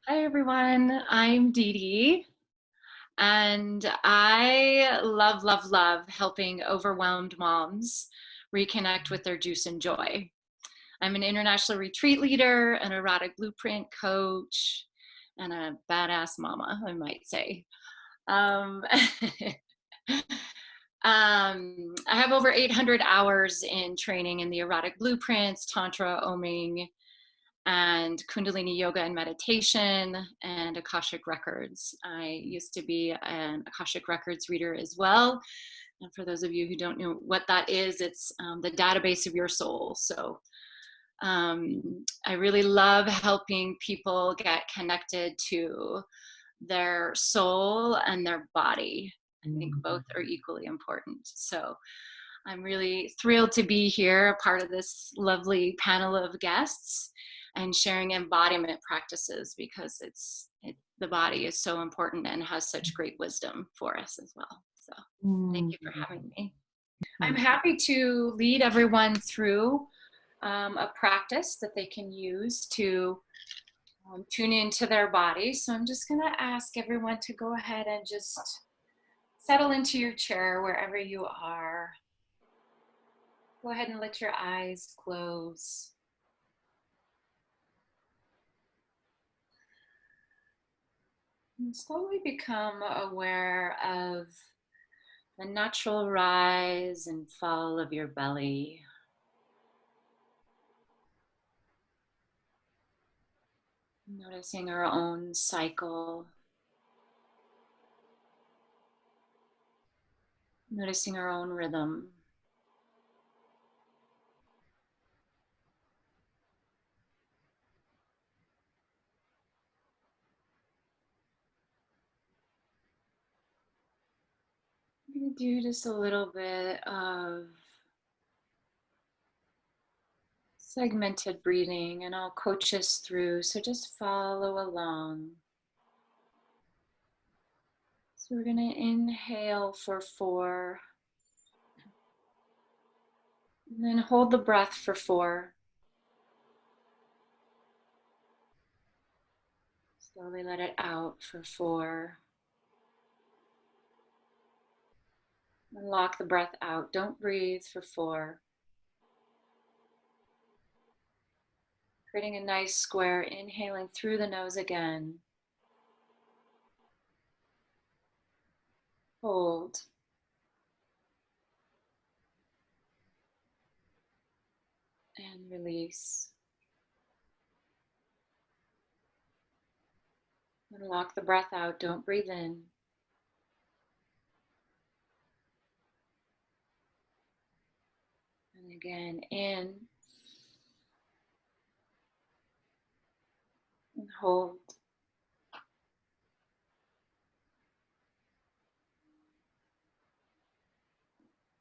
Hi everyone, I'm Dee Dee, and I love, love, love helping overwhelmed moms reconnect with their juice and joy. I'm an international retreat leader, an erotic blueprint coach, and a badass mama, I might say. Um, I have over 800 hours in training in the erotic blueprints, tantra, oming, and Kundalini yoga and meditation, and Akashic records. I used to be an Akashic records reader as well. And for those of you who don't know what that is, it's the database of your soul. So I really love helping people get connected to their soul and their body. I think both are equally important. So I'm really thrilled to be here, a part of this lovely panel of guests and sharing embodiment practices, because the body is so important and has such great wisdom for us as well. So thank you for having me. I'm happy to lead everyone through a practice that they can use to tune into their body. So I'm just going to ask everyone to go ahead and just settle into your chair wherever you are. Go ahead and let your eyes close. And slowly become aware of the natural rise and fall of your belly. Noticing our own cycle. Noticing our own rhythm. I'm going to do just a little bit of segmented breathing, and I'll coach us through, so just follow along. So we're going to inhale for 4, and then hold the breath for 4. Slowly let it out for 4. And lock the breath out. Don't breathe for 4. Creating a nice square, inhaling through the nose again. Hold. And release. And lock the breath out. Don't breathe in. And again, in. And hold.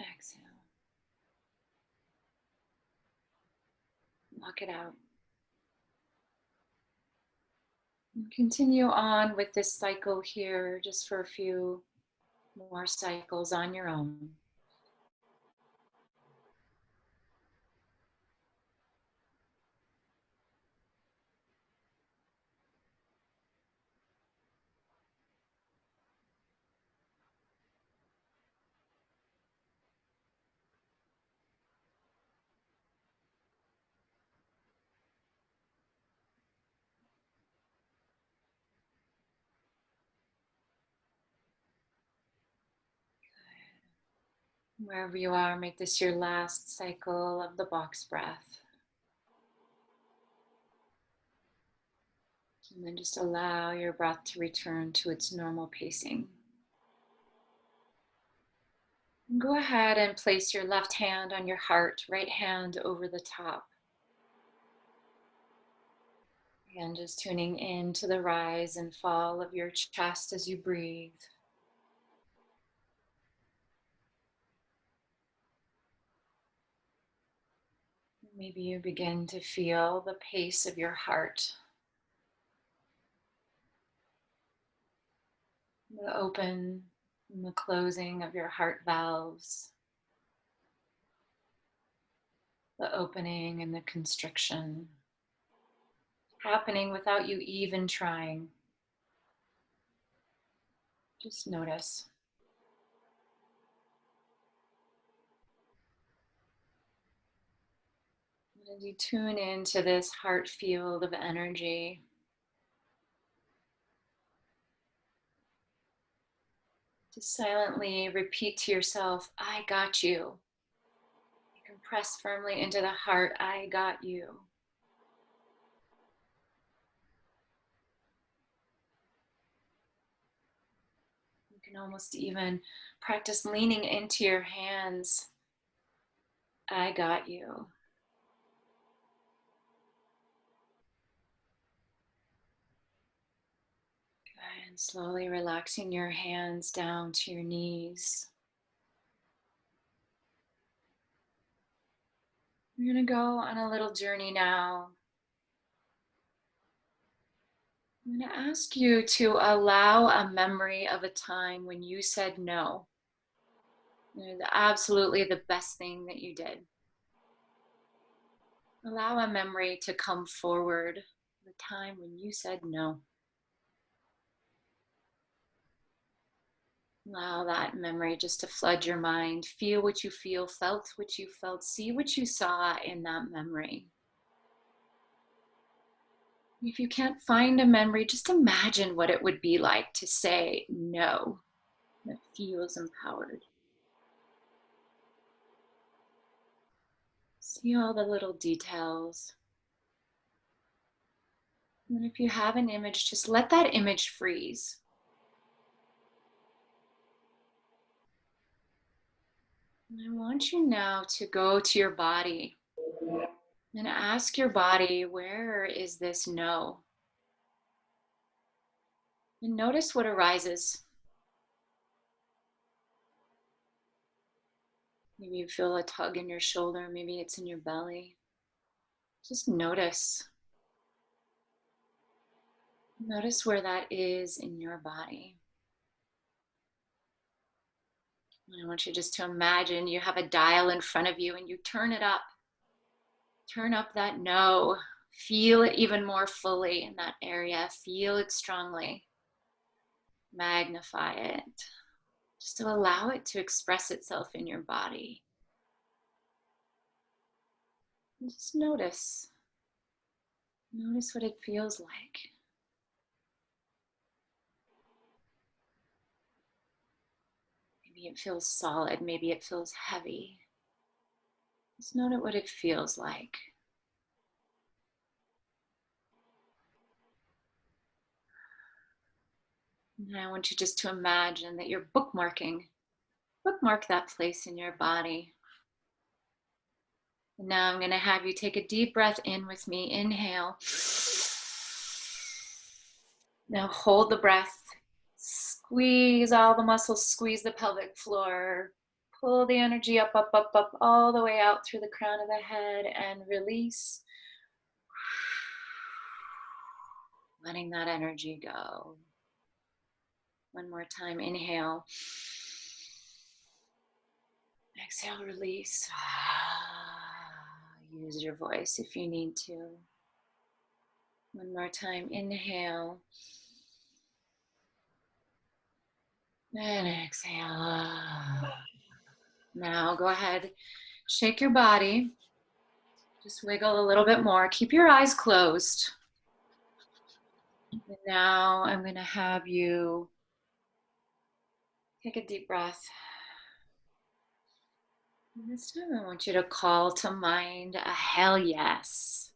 Exhale. Lock it out. And continue on with this cycle here just for a few more cycles on your own. Wherever you are, make this your last cycle of the box breath. And then just allow your breath to return to its normal pacing. And go ahead and place your left hand on your heart, right hand over the top. Again, just tuning in to the rise and fall of your chest as you breathe. Maybe you begin to feel the pace of your heart. The open and the closing of your heart valves. The opening and the constriction. happening without you even trying. Just notice. And as you tune into this heart field of energy, just silently repeat to yourself, I got you. You can press firmly into the heart, I got you. You can almost even practice leaning into your hands. I got you. Good. And slowly relaxing your hands down to your knees. We're going to go on a little journey now. I'm going to ask you to allow a memory of a time when you said no. Absolutely the best thing that you did. Allow a memory to come forward, the time when you said no. Allow that memory just to flood your mind. Feel what you feel, felt what you felt, see what you saw in that memory. If you can't find a memory, just imagine what it would be like to say no. That feels empowered. See all the little details. And if you have an image, just let that image freeze. And I want you now to go to your body and ask your body, where is this no? And notice what arises. Maybe you feel a tug in your shoulder, maybe it's in your belly. Just notice. Notice where that is in your body. And I want you just to imagine you have a dial in front of you and you turn it up. Turn up that no. Feel it even more fully in that area. Feel it strongly. Magnify it. Just to allow it to express itself in your body. And just notice. Notice what it feels like. Maybe it feels solid. Maybe it feels heavy. Just note what it feels like. And I want you just to imagine that you're bookmarking. Bookmark that place in your body. And now I'm going to have you take a deep breath in with me. Inhale. Now hold the breath. Squeeze all the muscles, squeeze the pelvic floor. Pull the energy up, up, up, up, all the way out through the crown of the head and release. Letting that energy go. One more time, inhale. Exhale, release. Use your voice if you need to. One more time, inhale. And exhale. Now go ahead, shake your body. Just wiggle a little bit more. Keep your eyes closed. And now I'm going to have you take a deep breath. And this time I want you to call to mind a hell yes.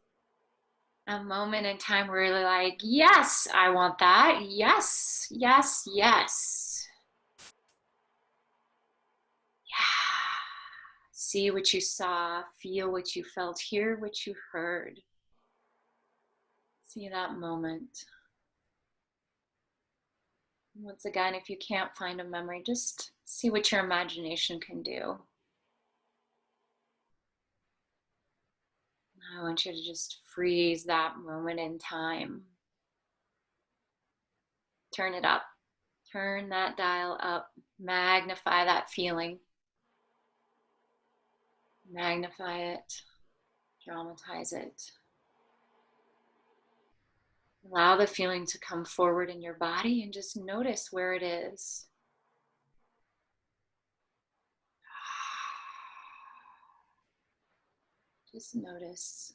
A moment in time where you're like, yes, I want that. Yes, yes, yes. Yeah. See what you saw, feel what you felt, hear what you heard. See that moment. Once again, if you can't find a memory, just see what your imagination can do. I want you to just freeze that moment in time. Turn it up. Turn that dial up. Magnify that feeling. Magnify it. Dramatize it. Allow the feeling to come forward in your body and just notice where it is. Just notice.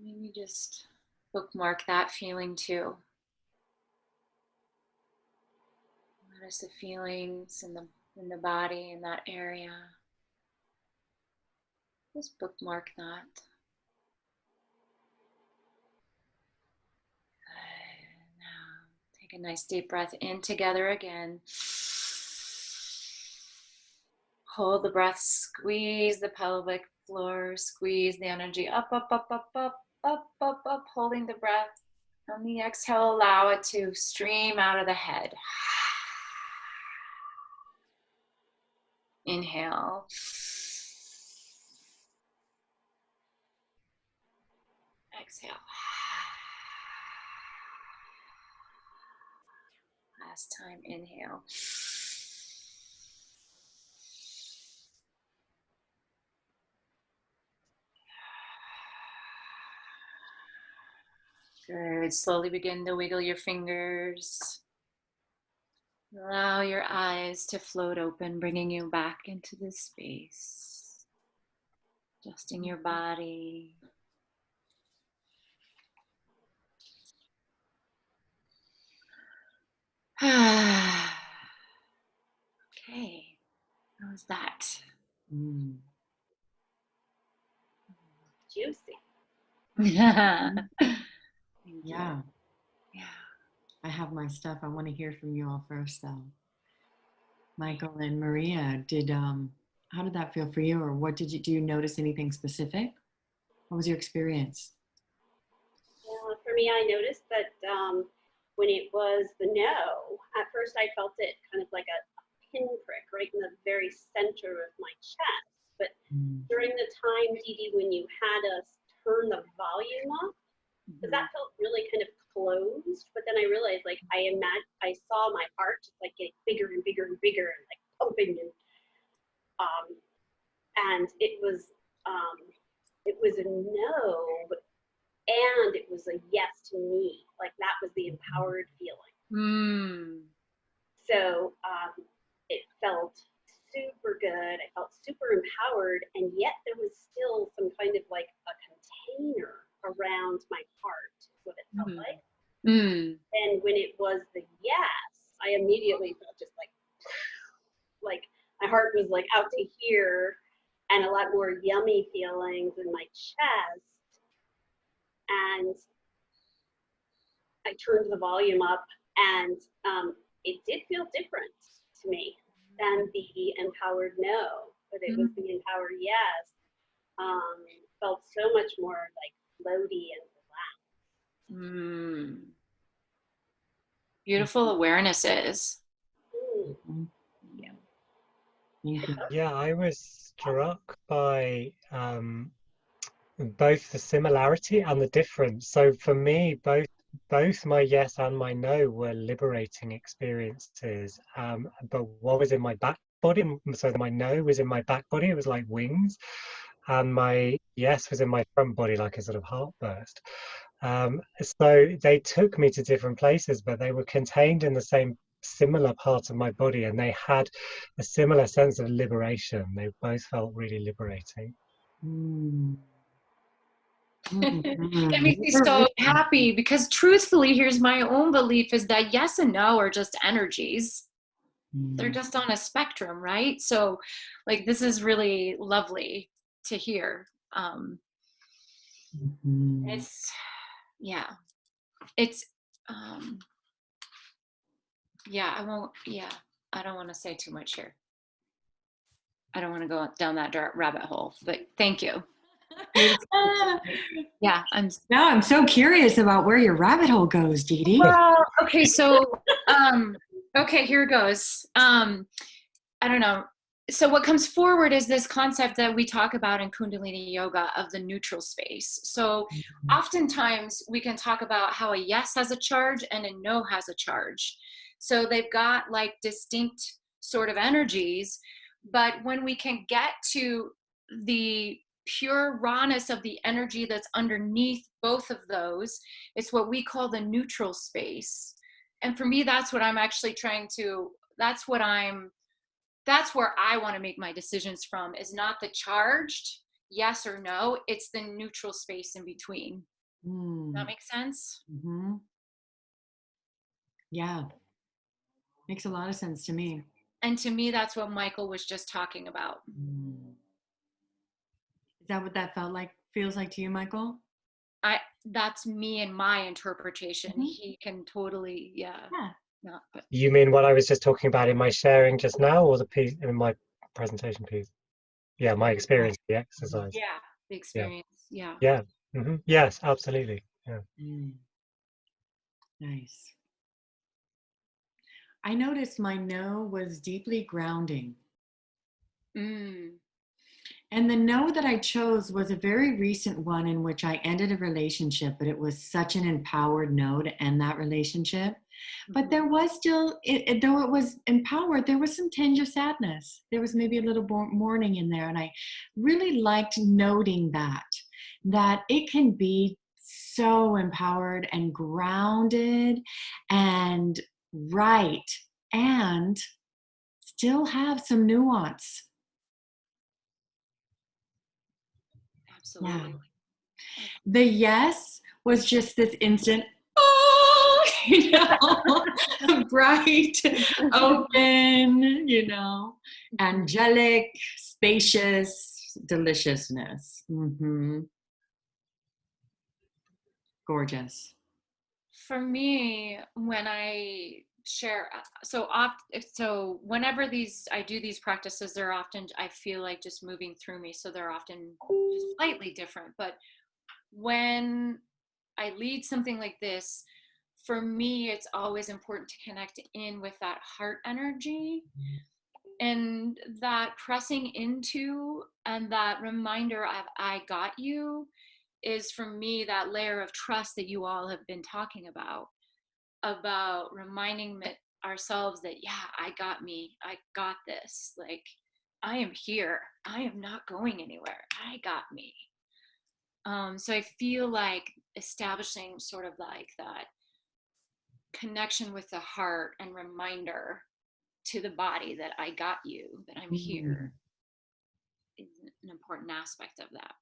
Maybe just bookmark that feeling too. Notice the feelings in the body in that area. Just bookmark that. Good. Now take a nice deep breath in together again. Hold the breath, squeeze the pelvic floor, squeeze the energy up, up, up, up, up, up, up, up, holding the breath. On the exhale, allow it to stream out of the head. Inhale. Exhale. Last time, inhale. Good. Slowly begin to wiggle your fingers. Allow your eyes to float open, bringing you back into this space. Adjusting your body. Okay. How was that? Juicy. Yeah. Yeah. I have my stuff. I want to hear from you all first, though. Michael and Maria, how did that feel for you, or what do you notice anything specific? What was your experience? For me, I noticed that when it was the no, at first I felt it kind of like a pinprick right in the very center of my chest. But during the time, Dee Dee, when you had us turn the volume up, because that felt really kind of closed, but then I realized, like, I saw my heart just like getting bigger and bigger and bigger and like pumping, and it was a no, and it was a yes to me. Like, that was the empowered feeling. So it felt super good. I felt super empowered, and yet there was still some kind of like a container around my heart, is what it felt like. And when it was the yes, I immediately felt just like my heart was like out to here, and a lot more yummy feelings in my chest. And I turned the volume up, and it did feel different to me than the empowered no, but it was the empowered yes. Felt so much more like floaty and relaxed. Beautiful awarenesses. Yeah, I was struck by both the similarity and the difference. So for me, both my yes and my no were liberating experiences. But one was in my back body, so my no was in my back body. It was like wings, and my yes was in my front body, like a sort of heartburst. So they took me to different places, but they were contained in the same similar part of my body, and they had a similar sense of liberation. They both felt really liberating. It makes me so happy, because truthfully, here's my own belief, is that yes and no are just energies. They're just on a spectrum, right? So like, this is really lovely to hear. It's I don't want to say too much here. I don't want to go down that rabbit hole, but thank you. I'm so curious about where your rabbit hole goes, Dee Dee. Well, okay, so okay, here it goes. I don't know. So what comes forward is this concept that we talk about in Kundalini yoga of the neutral space. So oftentimes we can talk about how a yes has a charge and a no has a charge. So they've got like distinct sort of energies, but when we can get to the pure rawness of the energy that's underneath both of those. It's what we call the neutral space. And for me, that's what I'm actually trying to, that's where I want to make my decisions from, is not the charged yes or no, it's the neutral space in between. Does that make sense? Mm-hmm. Yeah. Makes a lot of sense to me. And to me, that's what Michael was just talking about. Is that what that feels like to you, Michael? That's me and my interpretation. Mm-hmm. He can totally, yeah. No, but. You mean what I was just talking about in my sharing just now, or the piece in my presentation piece? Yeah, my experience, the exercise. Yeah, the experience. Yeah. Yeah. Mm-hmm. Yes, absolutely. Yeah. Nice. I noticed my no was deeply grounding. And the no that I chose was a very recent one in which I ended a relationship, but it was such an empowered no to end that relationship. But there was still, though it was empowered, there was some tinge of sadness. There was maybe a little mourning in there. And I really liked noting that it can be so empowered and grounded and right, and still have some nuance. Absolutely. Yeah. The yes was just this instant, oh, you know, bright, open, you know, angelic, spacious deliciousness. Mm-hmm. Gorgeous. For me, when I share, so whenever I do these practices, they're often, I feel like just moving through me, so they're often just slightly different. But when I lead something like this, for me, it's always important to connect in with that heart energy, and that pressing into, and that reminder of I got you, is for me that layer of trust that you all have been talking about reminding ourselves that, yeah, I got me, I got this, like, I am here, I am not going anywhere, I got me. So I feel like establishing sort of like that connection with the heart and reminder to the body that I got you, that I'm here, is an important aspect of that.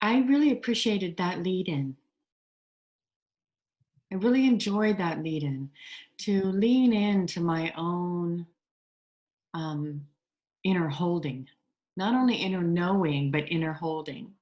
I really appreciated that lead-in. I really enjoyed that lead-in, to lean into my own inner holding, not only inner knowing, but inner holding.